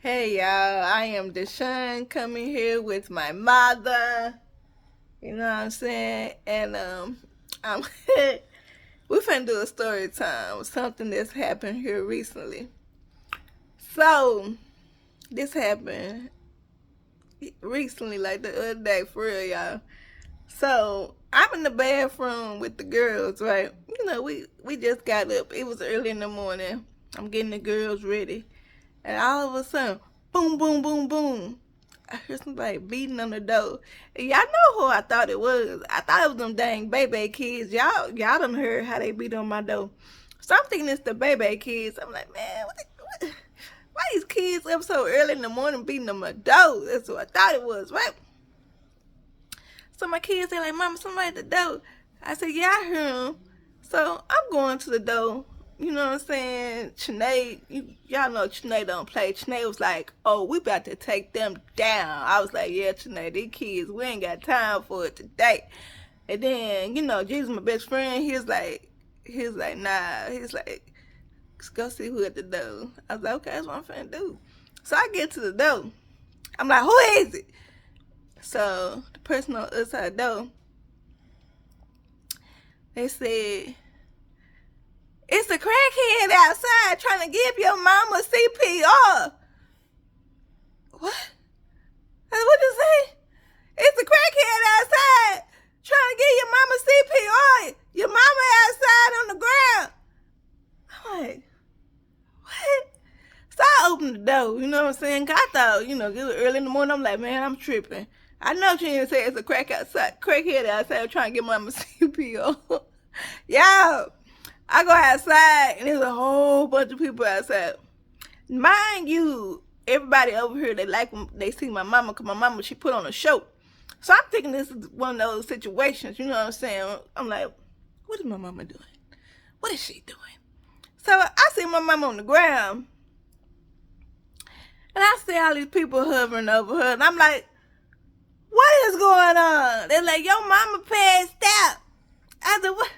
Hey y'all, I am Deshaun coming here with my mother. You know what I'm saying? And I'm we finna do a story time, something that's happened here recently. So this happened recently, like the other day, for real, y'all. So I'm in the bathroom with the girls, right? We just got up. It was early in the morning. I'm getting the girls ready, and all of a sudden, boom, boom, boom, boom. I heard somebody beating on the door. And y'all know who I thought it was. I thought it was them dang baby kids. Y'all done heard how they beat on my door. So I'm thinking it's the baby kids. I'm like, man, why these kids up so early in the morning beating on my door? That's what I thought it was, right? So my kids, they like, Mama, somebody at the door. I said, yeah, I hear him. So I'm going to the door. You know what I'm saying? Chanae, y'all know Chanae don't play. Chanae was like, oh, we about to take them down. I was like, yeah, Chanae, these kids, we ain't got time for it today. And then, Jesus, my best friend, he was like, nah. He's like, let's go see who at the door. I was like, okay, that's what I'm finna do. So I get to the door. I'm like, who is it? So the person on the other side of the door, they said, it's a crackhead outside trying to give your mama CPR. What? What you say? It's a crackhead outside trying to give your mama CPR. Your mama outside on the ground. I'm like, what? So I opened the door, you know what I'm saying? 'Cause I thought, it was early in the morning. I'm like, man, I'm tripping. I know she didn't say it's a crackhead outside trying to get mama CPR. Y'all, I go outside and there's a whole bunch of people outside. Mind you, everybody over here, they like when they see my mama, because my mama, she put on a show. So I'm thinking this is one of those situations, you know what I'm saying? I'm like, what is my mama doing? What is she doing? So I see my mama on the ground, and I see all these people hovering over her, and I'm like, what is going on? They're like, your mama passed out. I said, what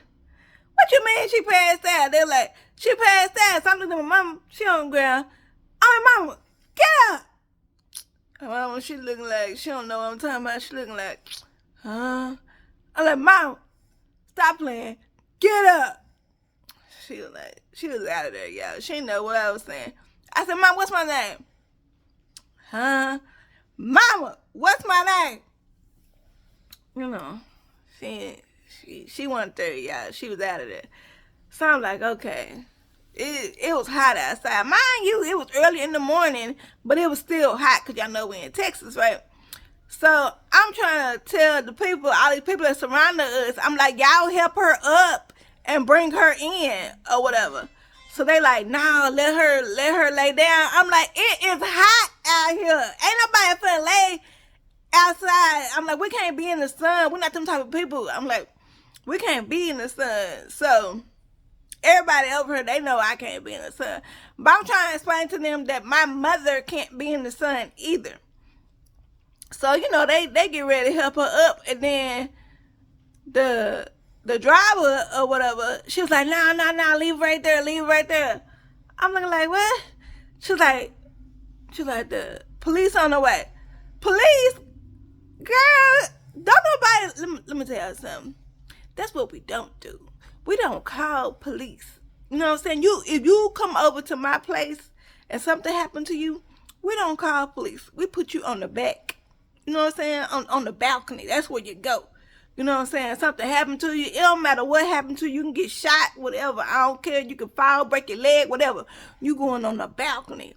you mean she passed out? They're like, she passed out. So I'm looking at my mama, she on the ground. I'm like, mama, get up. My mama, she looking like, she don't know what I'm talking about. She looking like, huh? I'm like, mama, stop playing. Get up. She was out of there, y'all. She didn't know what I was saying. I said, mom, what's my name? Huh? Mama, what's my name? She wasn't there, y'all. She was out of there. So I'm like, okay. It was hot outside. Mind you, it was early in the morning, but it was still hot because y'all know we're in Texas, right? So I'm trying to tell the people, all these people that surround us, I'm like, y'all help her up and bring her in or whatever. So they like, no, let her lay down. I'm like, it is hot out here. Ain't nobody finna lay outside. I'm like, we can't be in the sun. We're not them type of people. I'm like, we can't be in the sun. So everybody over here, they know I can't be in the sun. But I'm trying to explain to them that my mother can't be in the sun either. So, they get ready to help her up. And then the driver or whatever, she was like, no, leave right there, leave right there. I'm looking like, what? She's like, the police on the way. Police? Girl, don't nobody, let me tell you something. That's what we don't do. We don't call police. You know what I'm saying? If you come over to my place and something happened to you, we don't call police. We put you on the back. You know what I'm saying? On the balcony. That's where you go. You know what I'm saying? Something happened to you. It don't matter what happened to you. You can get shot, whatever. I don't care. You can fall, break your leg, whatever. You going on the balcony.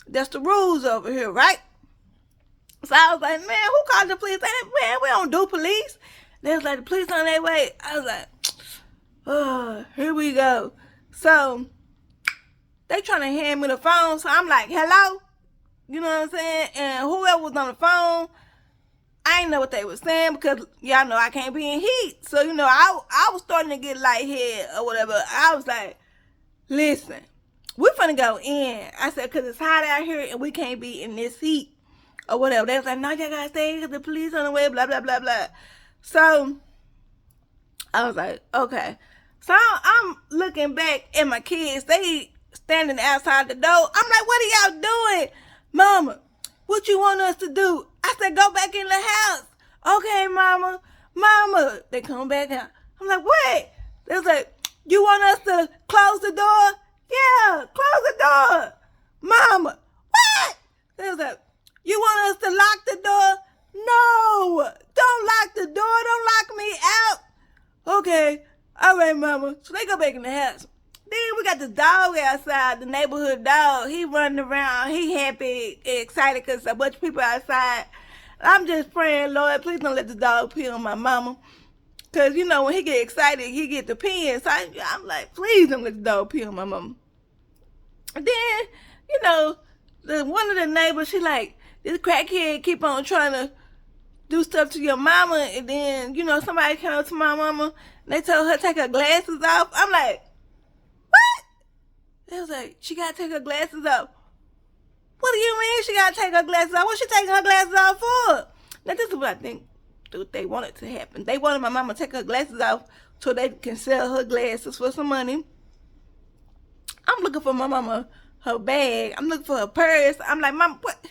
That's the rules over here, right? So I was like, man, who called the police? Man, we don't do police. They was like, the police on their way. I was like, oh, here we go. So they trying to hand me the phone. So I'm like, hello? You know what I'm saying? And whoever was on the phone, I didn't know what they were saying because y'all know I can't be in heat. So, I was starting to get lightheaded or whatever. I was like, listen, we're finna go in. I said, because it's hot out here and we can't be in this heat or whatever. They was like, no, y'all gotta stay because the police on the way, blah, blah, blah, blah. So I was like, okay. So I'm looking back at my kids. They standing outside the door. I'm like, what are y'all doing? Mama, what you want us to do? I said, go back in the house. Okay, Mama. Mama. They come back out. I'm like, wait. They was like, you want us to close the door? Yeah, close the door. Mama, what? They was like, you want us to lock the door? No, don't lock the door. Don't lock me out. Okay, all right, Mama. So they go back in the house. Then we got the dog outside, the neighborhood dog. He running around. He happy, excited because a bunch of people outside. I'm just praying, Lord, please don't let the dog pee on my mama. Because, you know, when he get excited, he get the peeing. So I'm like, please don't let the dog pee on my mama. And then, you know, one of the neighbors, she like, this crackhead keep on trying to do stuff to your mama. And then, you know, somebody came up to my mama and they told her to take her glasses off. I'm like, what? They was like, she got to take her glasses off. What do you mean she got to take her glasses off? What she taking her glasses off for? Now, this is what I think they wanted to happen. They wanted my mama to take her glasses off so they can sell her glasses for some money. I'm looking for my mama, her bag. I'm looking for her purse. I'm like, Mama, what?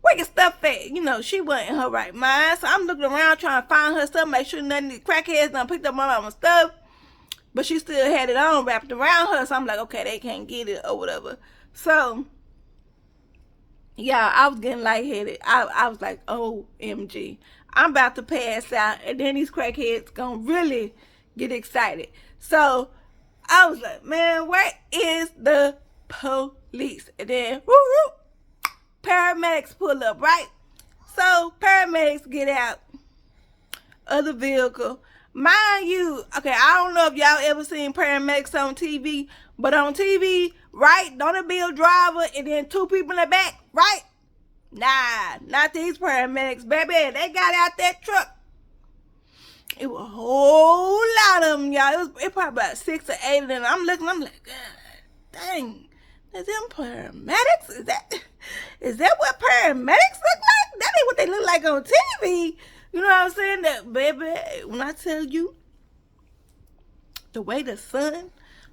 Where your stuff at? You know, she wasn't in her right mind. So I'm looking around trying to find her stuff, make sure none of these crackheads done picked up my mama's stuff. But she still had it on wrapped around her. So I'm like, okay, they can't get it or whatever. So, yeah, I was getting lightheaded. I was like, OMG. I'm about to pass out. And then these crackheads gonna really get excited. So, I was like, man, where is the police? And then, woo, woo, paramedics pull up, right? So, paramedics get out of the vehicle. Mind you, okay, I don't know if y'all ever seen paramedics on TV, but on TV, right, don't it be a driver and then two people in the back, right? Nah, not these paramedics, baby. They got out that truck. It was a whole lot of them, y'all. It probably about 6 or 8 of them. I'm looking, I'm like, God dang, is them paramedics? Is that what paramedics look like? That ain't what they look like on TV. You know what I'm saying? That, baby, when I tell you the way the sun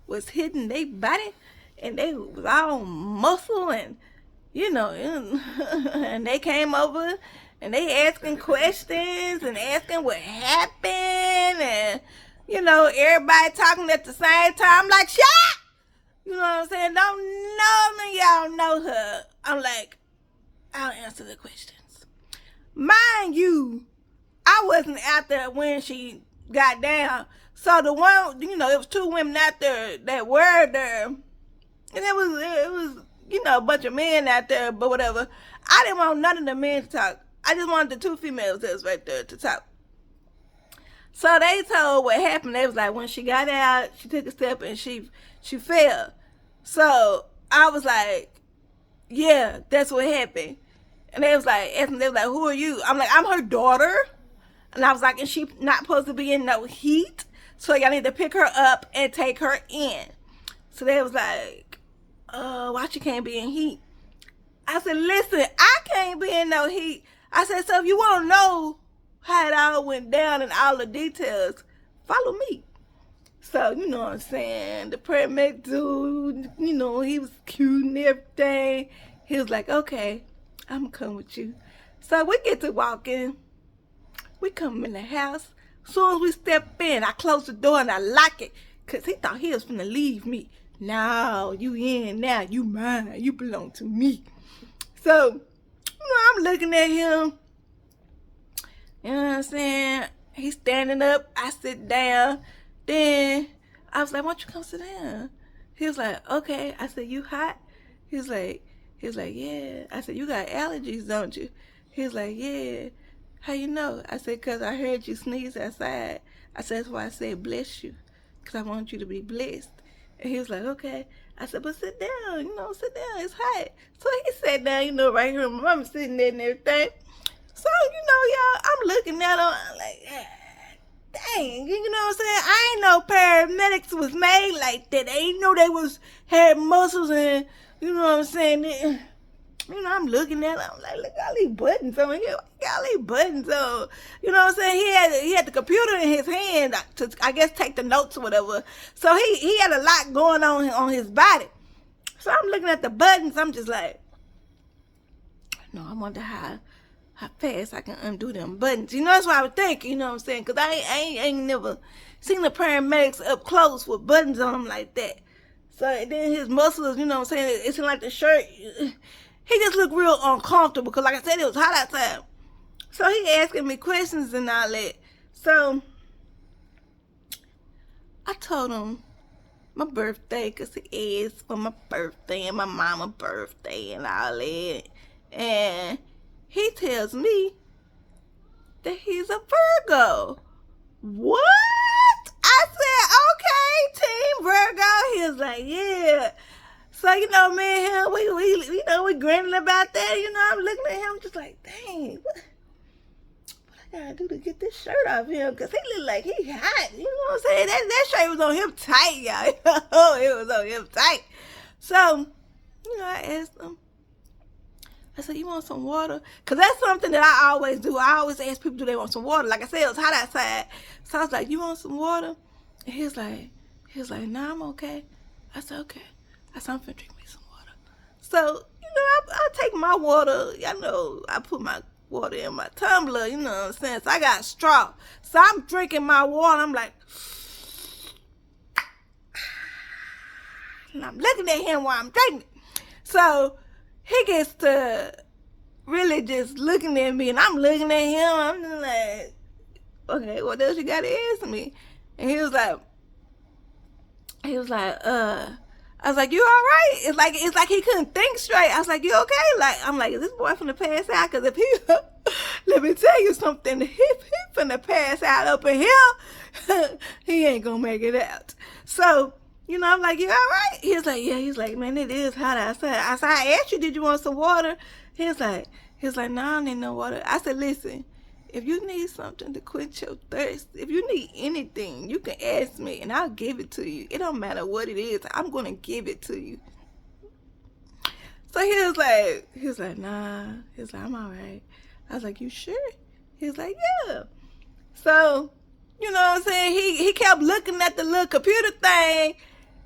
was hitting their body and they was all muscle and, you know, and they came over and they asking questions and asking what happened and, you know, everybody talking at the same time. Like, shut up! You know what I'm saying? Don't know me, y'all know her. I'm like, I'll answer the questions. Mind you, I wasn't out there when she got down. So the one, you know, it was 2 women out there that were there. And it was, you know, a bunch of men out there, but whatever. I didn't want none of the men to talk. I just wanted the 2 females that was right there to talk. So they told what happened. They was like, when she got out, she took a step and she fell. So I was like, yeah, that's what happened. And they was like, who are you? I'm like, I'm her daughter. And I was like, and she not supposed to be in no heat. So y'all need to pick her up and take her in. So they was like, why she can't be in heat? I said, listen, I can't be in no heat. I said, so if you want to know how it all went down and all the details, follow me. So, you know what I'm saying? The paramedic dude, you know, he was cute and everything. He was like, okay, I'm going to come with you. So we get to walking. We come in the house. As soon as we step in, I close the door and I lock it. Because he thought he was finna leave me. No, you in now. You mine. You belong to me. So, you know, I'm looking at him. You know what I'm saying? He's standing up. I sit down. Then I was like, why don't you come sit down? He was like, okay. I said, you hot? He was like, yeah. I said, you got allergies, don't you? He was like, yeah. How you know? I said, because I heard you sneeze outside. I said, that's why I said bless you. Because I want you to be blessed. And he was like, okay. I said, but sit down. You know, sit down. It's hot. So he sat down, you know, right here. My mama sitting there and everything. So, you know, y'all, I'm looking at him. I'm like, dang. You know what I'm saying? I ain't know paramedics was made like that. I ain't know they had muscles and, you know what I'm saying? You know, I'm looking at it. I'm like, look at all these buttons on here. Got all these buttons on. You know what I'm saying? He had the computer in his hand to, I guess, take the notes or whatever. So he had a lot going on his body. So I'm looking at the buttons. I'm just like, No, I wonder how fast I can undo them buttons. You know, that's what I was thinking, you know what I'm saying? Because I ain't never seen the paramedics up close with buttons on them like that. So then his muscles, you know what I'm saying, it seemed like the shirt, he just looked real uncomfortable because, like I said, it was hot outside. So he asking me questions and all that. So I told him my birthday because he asked for my birthday and my mama's birthday and all that. And he tells me that he's a Virgo. What? I said, okay, Team Virgo. He was like, yeah. So, you know, me and him, we grinning about that. You know, I'm looking at him just like, dang, what I gotta do to get this shirt off him? Because he look like he hot. You know what I'm saying? That shirt was on him tight, y'all. It was on him tight. So, you know, I asked him. I said, you want some water? Because that's something that I always do. I always ask people, do they want some water? Like I said, it was hot outside. So I was like, you want some water? And he was like, nah, I'm okay. I said, okay. I said, I'm finna drink me some water. So, you know, I take my water. Y'all know, I put my water in my tumbler, you know what I'm saying? So I got a straw. So I'm drinking my water. I'm like, and I'm looking at him while I'm drinking. So he gets to really just looking at me, and I'm looking at him. I'm just like, okay, what else you got to ask me? And he was like, I was like, you all right? It's like he couldn't think straight. I was like, you okay? Like, I'm like, is this boy finna pass out? Because if he, let me tell you something, he finna pass out up in here, he ain't gonna make it out. So, you know, I'm like, you all right? He was like, yeah. He's like, man, it is hot outside. I said, I asked you, did you want some water? He was like, no, I don't need no water. I said, listen, if you need something to quench your thirst, if you need anything, you can ask me and I'll give it to you. It don't matter what it is. I'm going to give it to you. So he was like, nah. He was like, I'm all right. I was like, you sure? He was like, yeah. So, you know what I'm saying? He kept looking at the little computer thing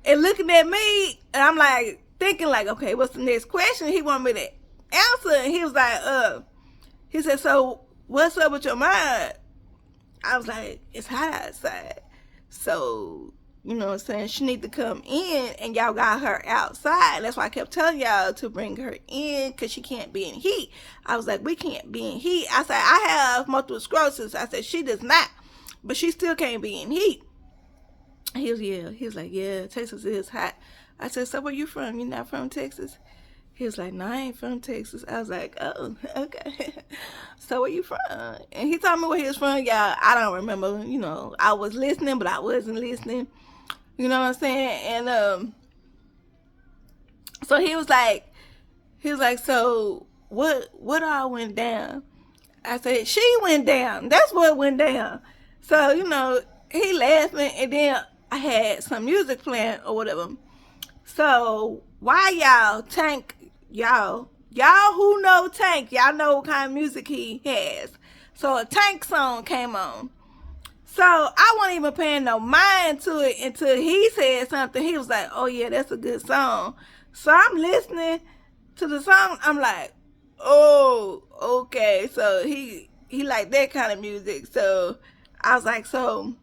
and looking at me. And I'm like, thinking like, okay, what's the next question? He wanted me to answer. And he was like, he said, so what's up with your mind? I was like, it's hot outside. So, you know what I'm saying? She need to come in and y'all got her outside. That's why I kept telling y'all to bring her in because she can't be in heat. I was like, we can't be in heat. I said, I have multiple sclerosis. I said, she does not. But she still can't be in heat. He was like, yeah, Texas is hot. I said, so where you from? You not from Texas? He was like, no, I ain't from Texas. I was like, oh, okay. So where you from? And he told me where he was from. Y'all, I don't remember. You know, I was listening, but I wasn't listening. You know what I'm saying? And so he was like, so what all went down? I said, she went down. That's what went down. So, you know, he laughing, and then I had some music playing or whatever. So why y'all who know Tank, y'all know what kind of music he has. So a Tank song came on. So I wasn't even paying no mind to it until he said something. He was like, oh yeah, that's a good song. So I'm listening to the song. I'm like, oh, okay. So he liked that kind of music. So I was like, so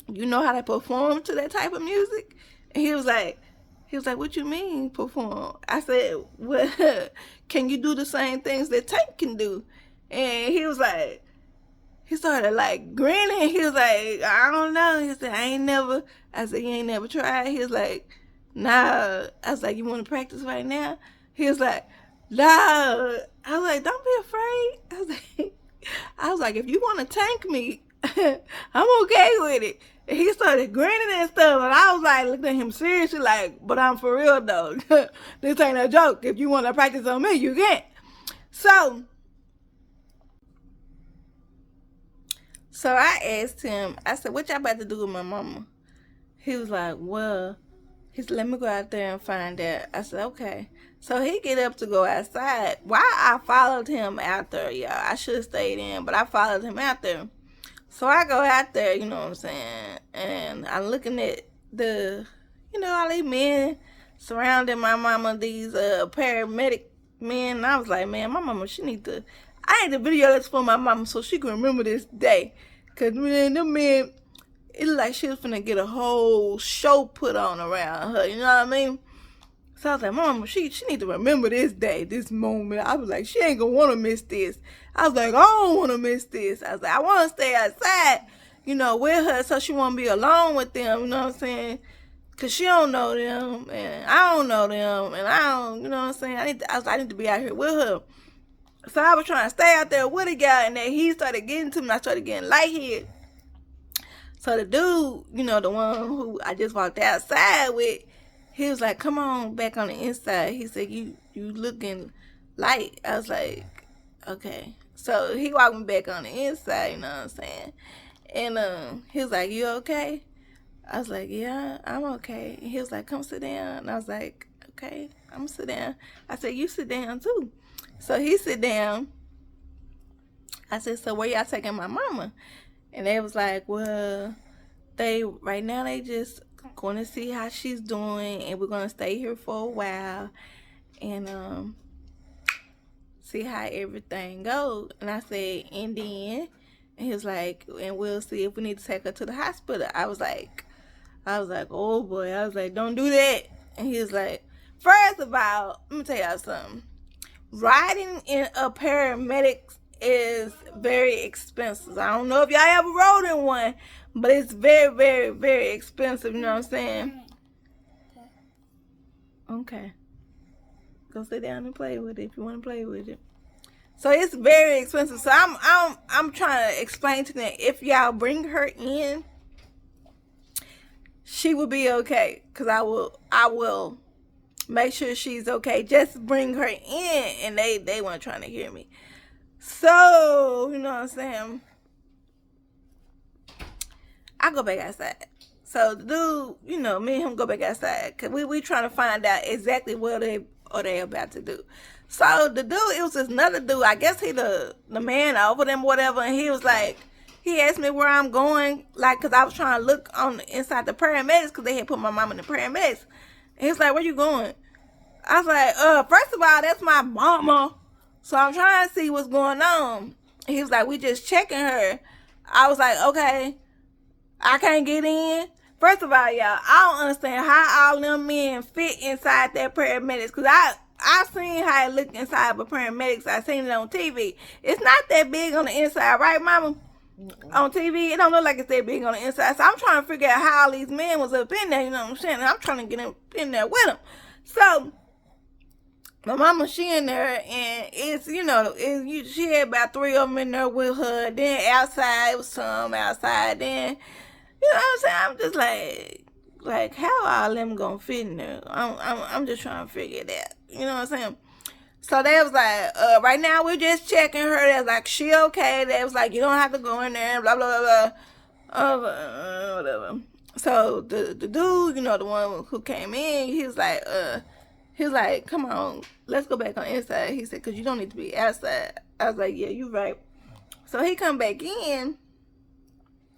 you know how to perform to that type of music? And he was like, what you mean perform? I said, well, can you do the same things that Tank can do? And he was like, he started like grinning. He was like, I don't know. He said, I ain't never. I said, you ain't never tried? He was like, nah. I was like, you want to practice right now? He was like, nah. I was like, don't be afraid. I was like, if you want to tank me, I'm okay with it. And he started grinning and stuff, and I was like, looking at him seriously, like, but I'm for real though. This ain't a joke. If you want to practice on me, you can. So I asked him, I said, what y'all about to do with my mama? He was like, well, he said, let me go out there and find out. I said, okay. So he get up to go outside. Why I followed him out there, y'all. I should have stayed in, but I followed him out there. So I go out there, you know what I'm saying, and I'm looking at all these men surrounding my mama, these paramedic Man, I was like, man, my mama, she need to. I need to video this for my mama so she can remember this day. Cause man, them men, it looked like she was finna get a whole show put on around her. You know what I mean? So I was like, mama, she need to remember this day, this moment. I was like, she ain't gonna wanna miss this. I was like, I don't wanna miss this. I was like, I wanna stay outside, with her so she won't be alone with them. You know what I'm saying? Cause she don't know them, and I don't know them, and I don't, you know what I'm saying? I need to be out here with her. So I was trying to stay out there with a guy, and then he started getting to me. I started getting lightheaded. So the dude, the one who I just walked outside with, he was like, "Come on back on the inside." He said, "You looking light." I was like, "Okay." So he walked me back on the inside. You know what I'm saying? And he was like, "You okay?" I was like, "Yeah, I'm okay." And he was like, "Come sit down." And I was like, "Okay, I'm gonna sit down." I said, "You sit down too." So he sit down. I said, "So where y'all taking my mama?" And they was like, "Well, right now they just going to see how she's doing, and we're gonna stay here for a while, and see how everything goes." And I said, "And then," and he was like, "And we'll see if we need to take her to the hospital." I was like, oh boy. I was like, don't do that. And he was like, first of all, let me tell y'all something. Riding in a paramedic is very expensive. I don't know if y'all ever rode in one, but it's very, very, very expensive. You know what I'm saying? Okay. Go sit down and play with it if you want to play with it. So it's very expensive. So I'm trying to explain to them, if y'all bring her in, she will be okay, because I will make sure she's okay. Just bring her in. And they weren't trying to hear me. So, you know what I'm saying? I go back outside. So the dude, me and him go back outside, because we trying to find out exactly what they about to do. So the dude, it was this another dude, I guess he the man over them, whatever, and he was like, he asked me where I'm going, like, because I was trying to look on inside the paramedics, because they had put my mom in the paramedics. And he was like, where you going? I was like, first of all, that's my mama. So I'm trying to see what's going on. He was like, we just checking her. I was like, okay, I can't get in. First of all, y'all, I don't understand how all them men fit inside that paramedics, because I seen how it looked inside of a paramedics. I seen it on TV. It's not that big on the inside, right, mama? On TV, it don't look like it's that big on the inside. So I'm trying to figure out how all these men was up in there, you know what I'm saying? And I'm trying to get in there with them. So my mama, she in there, and it's, she had about 3 of them in there with her. Then outside, it was some outside. Then, you know what I'm saying? I'm just like how all them gonna fit in there? I'm just trying to figure it out. You know what I'm saying? So they was like, right now we're just checking her. They was like, she okay. They was like, you don't have to go in there, blah, blah, blah, blah. Whatever. So the dude, the one who came in, he was like, come on, let's go back on inside. He said, because you don't need to be outside. I was like, yeah, you right. So he come back in,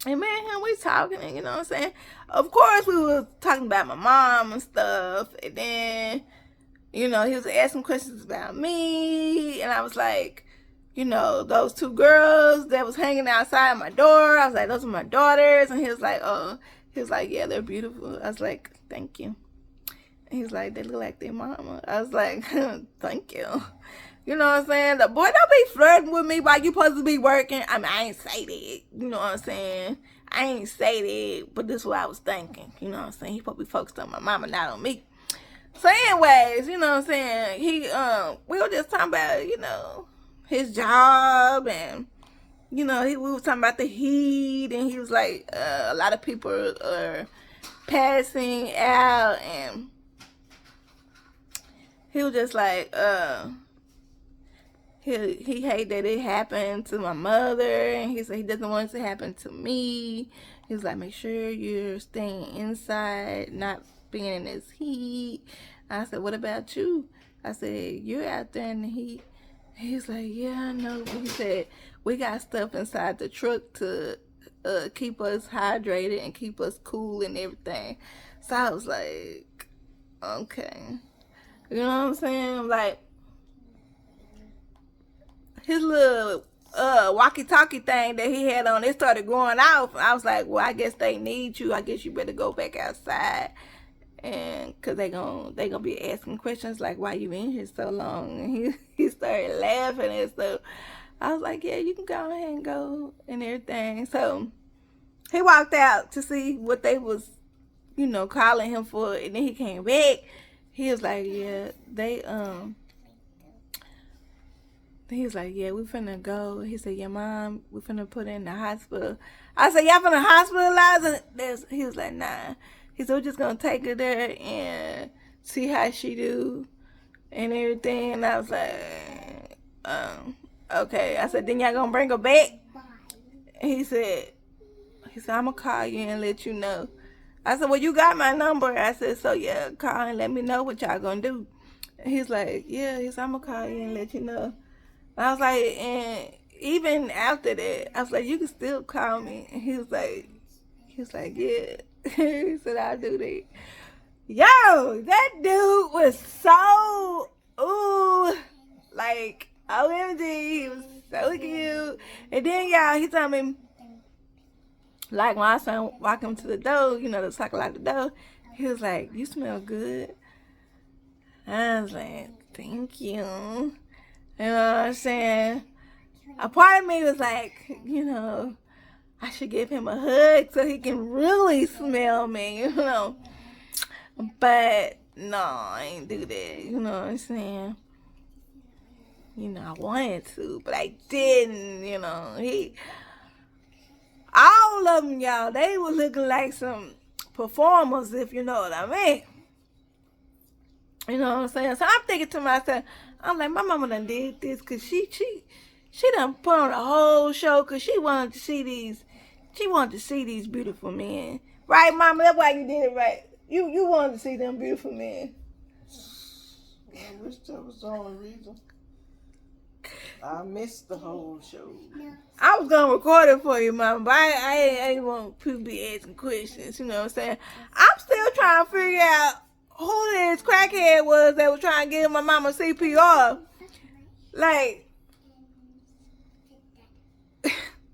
and man, we talking, and you know what I'm saying? Of course, we was talking about my mom and stuff, and then, he was asking questions about me, and I was like, those 2 girls that was hanging outside my door, I was like, those are my daughters. And he was like, yeah, they're beautiful. I was like, thank you. And he was like, they look like their mama. I was like, thank you. You know what I'm saying? The boy, don't be flirting with me while you supposed to be working. I mean, I ain't say that. You know what I'm saying? I ain't say that, but this is what I was thinking. You know what I'm saying? He supposed to be focused on my mama, not on me. So anyways, you know what I'm saying? We were just talking about, his job, and, we were talking about the heat, and he was like, a lot of people are passing out, and he was just like, he hate that it happened to my mother, and he said he doesn't want it to happen to me. He was like, make sure you're staying inside, not being in this heat. I said, what about you? I said, you're out there in the heat. He's like, yeah, I know. He said, we got stuff inside the truck to keep us hydrated and keep us cool and everything. So I was like, okay. You know what I'm saying? Like, his little walkie-talkie thing that he had on, it started going off. I was like, well, I guess they need you. I guess you better go back outside, and because they gonna be asking questions like, why you in here so long? And he started laughing and stuff. I was like, yeah, you can go ahead and go and everything. So he walked out to see what they was, calling him for, and then he came back. He was like, yeah, he was like, yeah, we finna go. He said, yeah, mom, we finna put her in the hospital. I said, y'all finna hospitalize her? He was like, nah. He said, we're just gonna take her there and see how she do and everything. And I was like, okay. I said, then y'all gonna bring her back? He said, I'm gonna call you and let you know. I said, well, you got my number. I said, so yeah, call and let me know what y'all gonna do. And he's like, yeah. He said, I'm gonna call you and let you know. I was like, and even after that, I was like, you can still call me. And he was like, yeah. He said, I'll do that. Yo, that dude was so, like, OMG, he was so cute. And then, y'all, he told me, like, when I saw him walking to the door, to suckle out the door, he was like, you smell good. I was like, thank you. You know what I'm saying? A part of me was like, I should give him a hug so he can really smell me, But no, I ain't do that. You know what I'm saying? I wanted to, but I didn't. All of them, y'all, they were looking like some performers, if you know what I mean. You know what I'm saying? So I'm thinking to myself, I'm like, my mama done did this because she done put on a whole show because she wanted to see these beautiful men. Right, mama? That's why you did it, right? You wanted to see them beautiful men. I wish that was the only reason. I missed the whole show. I was gonna record it for you, mama, but I ain't want people to be asking questions. You know what I'm saying? I'm still trying to figure out who this crackhead was that was trying to give my mama CPR. Like,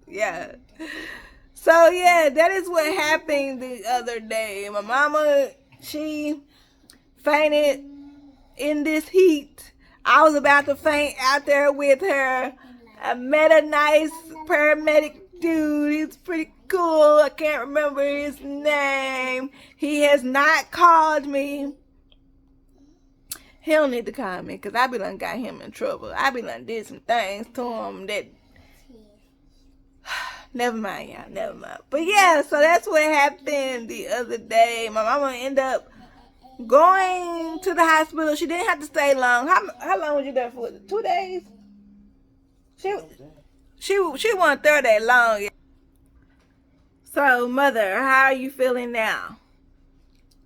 yeah. So, yeah, that is what happened the other day. My mama, she fainted in this heat. I was about to faint out there with her. I met a nice paramedic dude. He's pretty cool. I can't remember his name. He has not called me. He don't need to call me because I be done got him in trouble. I be done did some things to him that... Never mind, y'all. Never mind. But yeah, so that's what happened the other day. My mama ended up going to the hospital. She didn't have to stay long. How long was you there for? 2 days? She wasn't there that long. So, mother, how are you feeling now?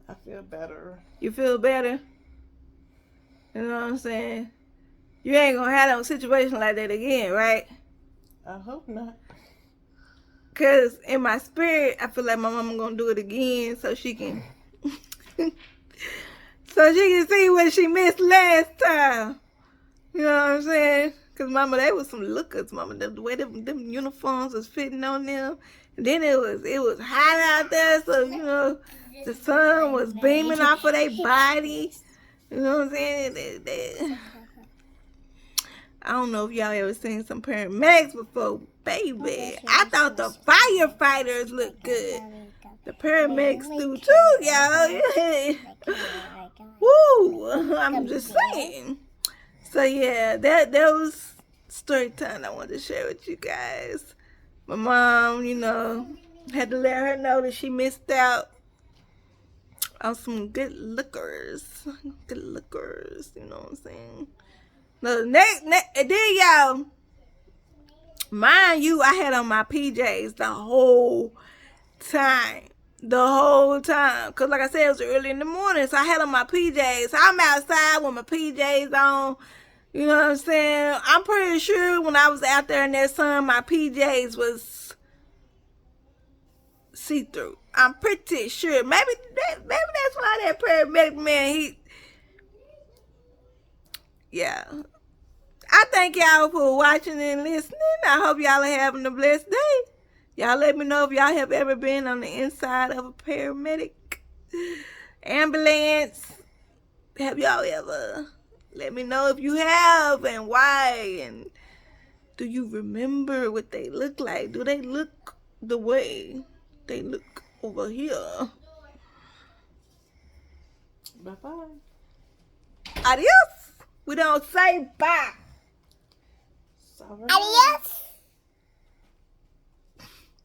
I feel better. You feel better? You know what I'm saying? You ain't gonna have no situation like that again, right? I hope not. Cause in my spirit, I feel like my mama gonna do it again so she can see what she missed last time. You know what I'm saying? Cause mama, they was some lookers, mama. The way them uniforms was fitting on them. And then it was hot out there, so the sun was beaming off of their body. You know what I'm saying? I don't know if y'all ever seen some paramedics before, baby. I thought the firefighters looked good. The paramedics do too, y'all. Woo! I'm just saying. So yeah, that was story time I wanted to share with you guys. My mom, had to let her know that she missed out on some good lookers. Good lookers, you know what I'm saying? No, then y'all, mind you, I had on my PJs the whole time. Because like I said, it was early in the morning, so I had on my PJs. So I'm outside with my PJs on. You know what I'm saying? I'm pretty sure when I was out there in that sun, my PJs was see-through. I'm pretty sure. Maybe that's why that paramedic man, yeah. I thank y'all for watching and listening. I hope y'all are having a blessed day. Y'all let me know if y'all have ever been on the inside of a paramedic ambulance. Have y'all ever? Let me know if you have and why. And do you remember what they look like? Do they look the way they look over here? Bye-bye. Adios. We don't say bye. Sorry. Adios.